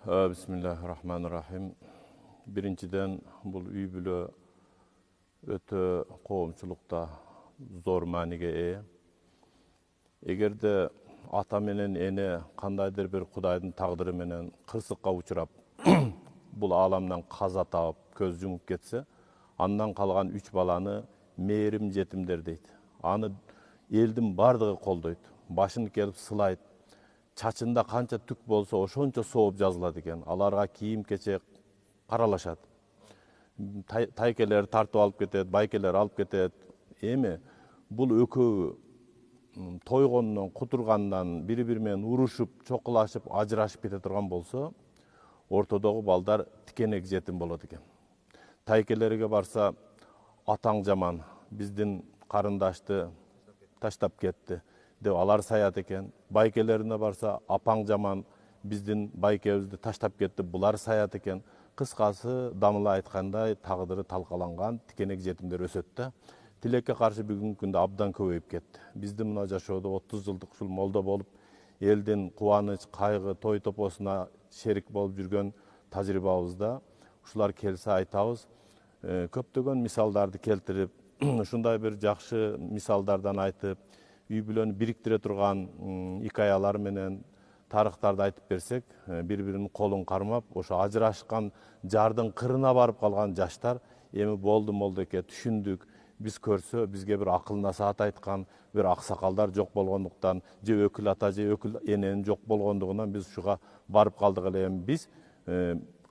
Bismillahirrahmanirrahim. Birinçiden bu üy bile öte qoğumçulukta zor maniga eye. Egerde ata menen ene kandaydır bir Kudayдын taqdiri menen kırsıkka uçurap bul alamdan qaza tağıp köz jumup ketse, andan kalgan 3 balany merim jetimder deydi. Anı eldin bardığı koldoydu. Başını kelip sılaydı. Çaçında kança tük bolsa oşonça soğup жазылады eкен. Alarga kiyim keçe karalaşat. Taykeler tartıp alıp ketet, baykeler alıp ketet. Emi bul ökөbü toygondan, kuturgandan biri-biri menен uruşup, çokulaşıp, ajırашıp kete turgan bolsa, ortodogу balдар tikenek jetim bolot eкен. Taykelerге barsa ataң жаман, биздин карындаşты таштап кетти деп алар саят экен. Байкелерine барса апаң жаман, биздин байкебизди таштап кетти, булар саят экен. Кыскасы, дамыла айткандай, тагдыры талкаланган тикенек жетимдер өсөт да. Тилекке каршы бүгүнкү күндө абдан көбөйүп кетти. Биздин мына жашоодо 30 жылдык ушул молдо болуп, элдин кубаныч, кайгы, той топосуна шерик болуп жүргөн тажрыйбабызда ушулар келсе айтабыз. Көптөгөн мисалдарды келтирип, ушундай бир жакшы мисалдардан айтып, үй бүлөнү бириктире турган икаялар менен тарыхтарды айтып берсек, бири-биринин колун кармап, ошо ажырашкан жардын кырына барып калган жаштар эми болду молдоке түшүндүк, биз көрсө бизге бир акыл насаат айткан бир аксакалдар жок болгондуктан, же өкүл ата же өкүл эненин жок болгондугунан биз ушуга барып калдык эле. Эми биз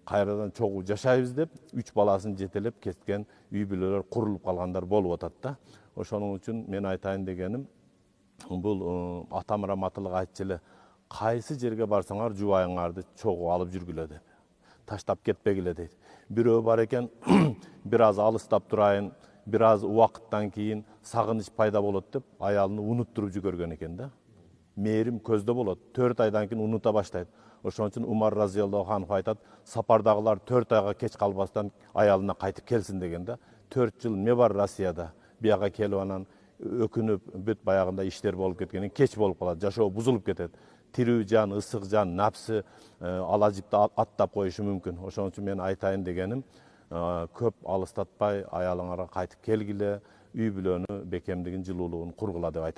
кайрадан чогуу жашайбыз деп 3 баласын жетелеп кеткен үй бүлөлөр курулуп калгандар болуп атат да. Ошонун үчүн мен айтайын дегеним, бул атам раматылык айтчу эле, кайсы жерге барсаңар жубайыңарды чогуу алып жүргүлө деп. Таштап кетпегиле дейт. Бирөө бар экен, бир аз алыстап турайын, бир аз убакыттан кийин сагыныч пайда болот деп аялын унуттуруп жүгөргөн экен да. Мээрим көздө болот, 4 айдан кийин унута баштайт. Ошон үчүн Умар разияллаху анху айтат, сапардагылар 4 айга кеч калбастан аялына кайтып келсин деген да. 4 жыл не бар Россияда, бияга келип анан өкүнүп, бүт баягында иштер болуп кеткенин кеч болуп калат, жашоо бузулуп кетет. Тирүү жан, ысык жан, напсы алажыпты аттап коюшу мүмкүн. Ошон үчүн мен айтайын дегеним, көп алыстатпай аялыңарга кайтып келгиле, үй бүлөнү бекемдигин, жылуулугун кургула деп айтам.